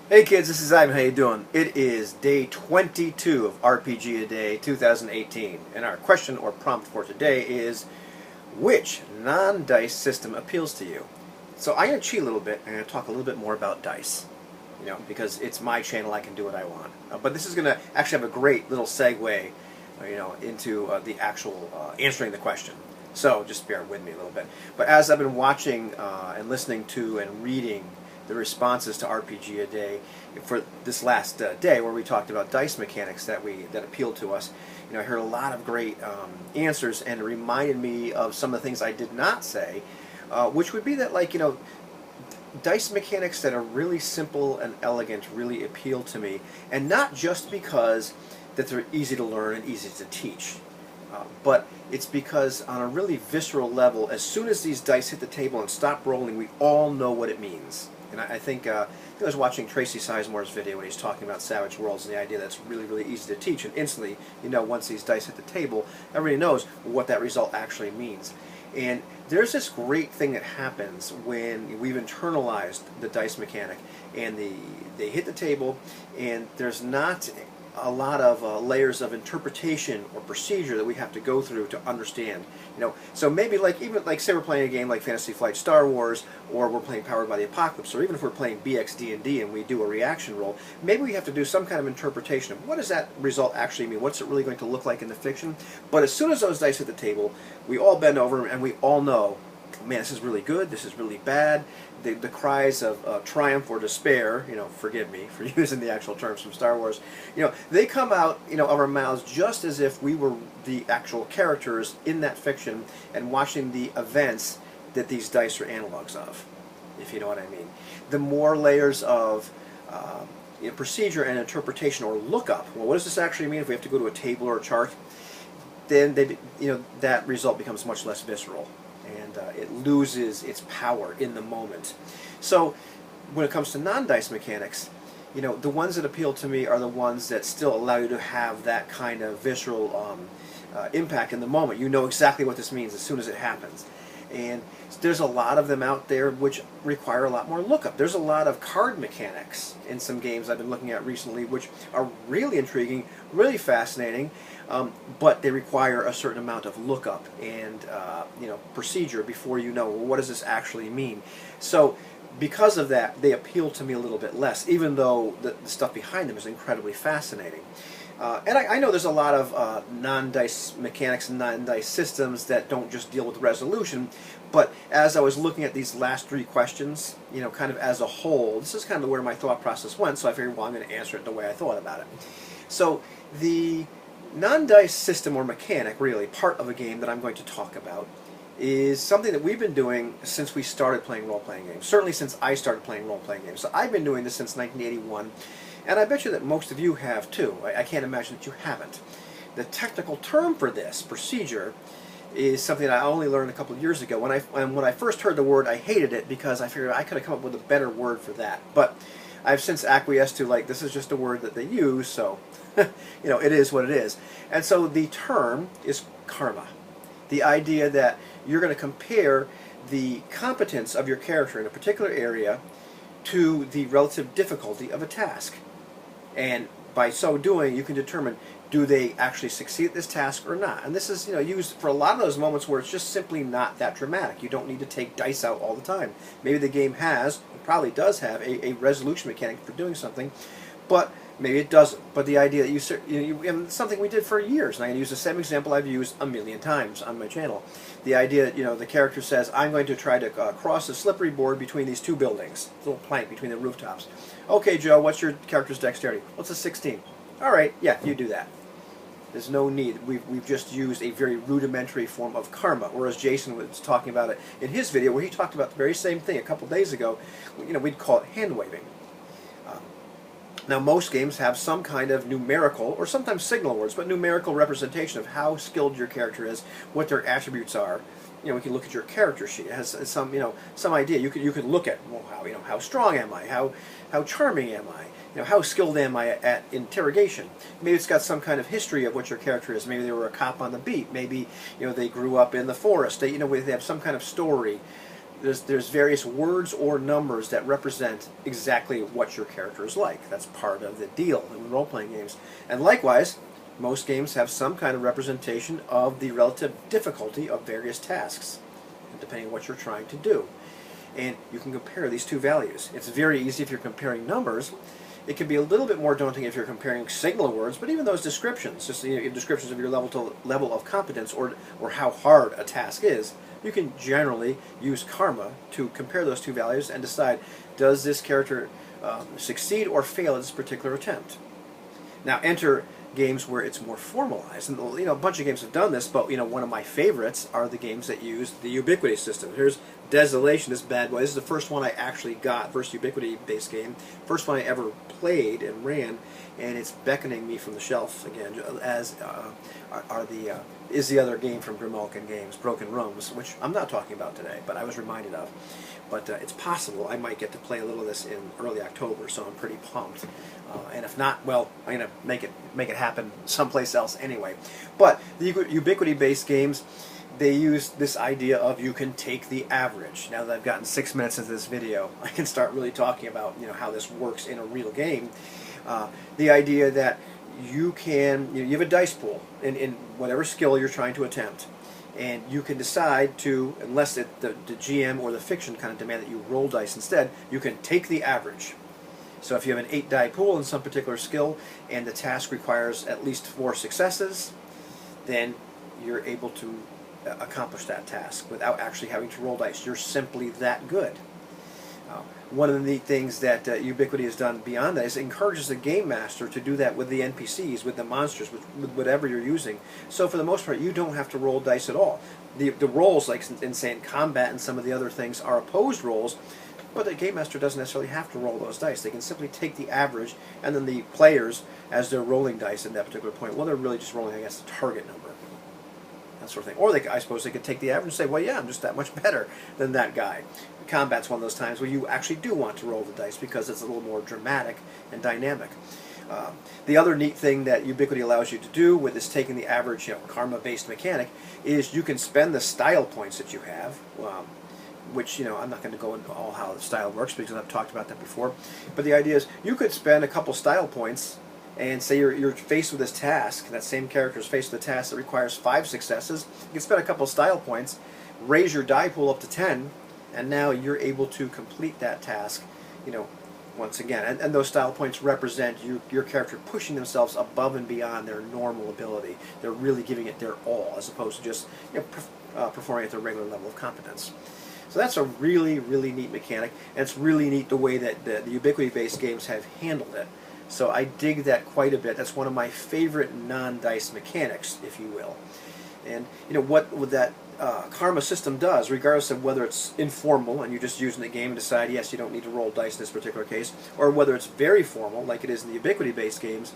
Hey kids, this is Ivan. How you doing? It is day 22 of RPG A Day 2018, and our question or prompt for today is, which non-dice system appeals to you? So I'm going to cheat a little bit and I'm going to talk a little bit more about dice, because it's my channel, I can do what I want. But this is going to actually have a great little segue, into the actual answering the question. So just bear with me a little bit. But as I've been watching and listening to and reading the responses to RPG A Day for this last day, where we talked about dice mechanics that appealed to us, I heard a lot of great answers, and it reminded me of some of the things I did not say, which would be that, dice mechanics that are really simple and elegant really appeal to me, and not just because that they're easy to learn and easy to teach. But it's because on a really visceral level, as soon as these dice hit the table and stop rolling, we all know what it means. And I think I was watching Tracy Sizemore's video when he's talking about Savage Worlds and the idea that it's really, really easy to teach. And instantly, once these dice hit the table, everybody knows what that result actually means. And there's this great thing that happens when we've internalized the dice mechanic and they hit the table, and there's not a lot of layers of interpretation or procedure that we have to go through to understand. So maybe say we're playing a game like Fantasy Flight Star Wars, or we're playing Powered by the Apocalypse, or even if we're playing BXD&D and we do a reaction roll, maybe we have to do some kind of interpretation of what does that result actually mean, what's it really going to look like in the fiction. But as soon as those dice hit the table, we all bend over and we all know, man, this is really good, this is really bad. The cries of triumph or despair, forgive me for using the actual terms from Star Wars, they come out, of our mouths just as if we were the actual characters in that fiction and watching the events that these dice are analogs of, if you know what I mean. The more layers of procedure and interpretation or lookup, well, what does this actually mean if we have to go to a table or a chart, then that result becomes much less visceral, and it loses its power in the moment. So when it comes to non-dice mechanics, the ones that appeal to me are the ones that still allow you to have that kind of visceral impact in the moment. You know exactly what this means as soon as it happens. And there's a lot of them out there which require a lot more lookup. There's a lot of card mechanics in some games I've been looking at recently which are really intriguing, really fascinating, but they require a certain amount of lookup and procedure before you know, well, what does this actually mean. So because of that, they appeal to me a little bit less, even though the stuff behind them is incredibly fascinating. And I know there's a lot of non-dice mechanics and non-dice systems that don't just deal with resolution, but as I was looking at these last three questions, kind of as a whole, this is kind of where my thought process went, so I figured, well, I'm going to answer it the way I thought about it. So the non-dice system or mechanic, really, part of a game that I'm going to talk about, is something that we've been doing since we started playing role-playing games, certainly since I started playing role-playing games. So I've been doing this since 1981, and I bet you that most of you have too. I can't imagine that you haven't. The technical term for this procedure is something that I only learned a couple of years ago. When I first heard the word, I hated it because I figured I could have come up with a better word for that. But I've since acquiesced to, this is just a word that they use, so it is what it is. And so the term is karma. The idea that you're going to compare the competence of your character in a particular area to the relative difficulty of a task. And by so doing, you can determine, do they actually succeed at this task or not? And this is used for a lot of those moments where it's just simply not that dramatic. You don't need to take dice out all the time. Maybe the game has, it probably does have, a resolution mechanic for doing something, but maybe it doesn't. But the idea that and it's something we did for years, and I'm going to use the same example I've used a million times on my channel. The idea that the character says, I'm going to try to cross a slippery board between these two buildings, a little plank between the rooftops. Okay, Joe, what's your character's dexterity? What's a 16? All right, yeah, you do that. There's no need. We've just used a very rudimentary form of karma, whereas Jason was talking about it in his video where he talked about the very same thing a couple days ago. We'd call it hand-waving. Now, most games have some kind of numerical, or sometimes signal words, but numerical representation of how skilled your character is, what their attributes are. We can look at your character sheet. It has some idea. You could look at, well, how strong am I? How charming am I? How skilled am I at interrogation? Maybe it's got some kind of history of what your character is. Maybe they were a cop on the beat. Maybe they grew up in the forest. They have some kind of story. there's various words or numbers that represent exactly what your character is like. That's part of the deal in role-playing games. And likewise, most games have some kind of representation of the relative difficulty of various tasks, depending on what you're trying to do. And you can compare these two values. It's very easy if you're comparing numbers. It can be a little bit more daunting if you're comparing signal words, but even those descriptions, just descriptions of your level of competence or how hard a task is, you can generally use karma to compare those two values and decide, does this character succeed or fail at this particular attempt? Now enter games where it's more formalized, and a bunch of games have done this, but one of my favorites are the games that use the Ubiquity system. Here's Desolation, this bad boy. This is the first one I actually got, first Ubiquity-based game, first one I ever played and ran, and it's beckoning me from the shelf again, as is the other game from Grimalkin Games, Broken Rooms, which I'm not talking about today, but I was reminded of. But it's possible I might get to play a little of this in early October, so I'm pretty pumped. And if not, well, I'm going to make it happen someplace else anyway. But the Ubiquity-based games, they use this idea of you can take the average. Now that I've gotten 6 minutes into this video, I can start really talking about how this works in a real game. The idea that you have a dice pool in whatever skill you're trying to attempt, and you can decide to, unless the GM or the fiction kind of demand that you roll dice instead, you can take the average. So if you have an 8-die pool in some particular skill and the task requires at least 4 successes, then you're able to accomplish that task without actually having to roll dice. You're simply that good. One of the neat things that Ubiquity has done beyond that is it encourages the game master to do that with the NPCs, with the monsters, with whatever you're using. So for the most part, you don't have to roll dice at all. The rolls, like in say in combat and some of the other things, are opposed rolls, but the game master doesn't necessarily have to roll those dice. They can simply take the average, and then the players, as they're rolling dice at that particular point, well, they're really just rolling against the target number. That sort of thing. Or I suppose they could take the average and say, well, yeah, I'm just that much better than that guy. Combat's one of those times where you actually do want to roll the dice because it's a little more dramatic and dynamic. The other neat thing that Ubiquity allows you to do with this taking the average, karma-based mechanic, is you can spend the style points that you have, which, I'm not going to go into all how the style works because I've talked about that before. But the idea is you could spend a couple style points and say you're faced with this task, that same character is faced with a task that requires 5 successes. You can spend a couple style points, raise your die pool up to 10, and now you're able to complete that task, once again. And those style points represent your character pushing themselves above and beyond their normal ability. They're really giving it their all, as opposed to just performing at their regular level of competence. So that's a really, really neat mechanic, and it's really neat the way that the Ubiquity-based games have handled it. So I dig that quite a bit. That's one of my favorite non-dice mechanics, if you will. And what that karma system does, regardless of whether it's informal and you're just using the game and decide, yes, you don't need to roll dice in this particular case, or whether it's very formal, like it is in the Ubiquity-based games,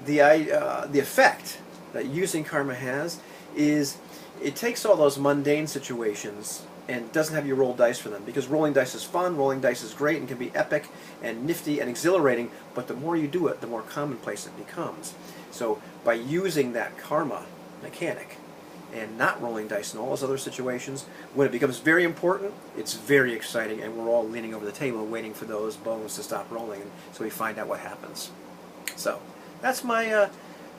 the effect that using karma has is it takes all those mundane situations and doesn't have you roll dice for them, because rolling dice is fun, rolling dice is great and can be epic and nifty and exhilarating, but the more you do it, the more commonplace it becomes. So by using that karma mechanic and not rolling dice in all those other situations, when it becomes very important, it's very exciting, and we're all leaning over the table waiting for those bones to stop rolling, and so we find out what happens. So that's my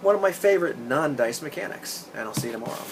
one of my favorite non-dice mechanics, and I'll see you tomorrow.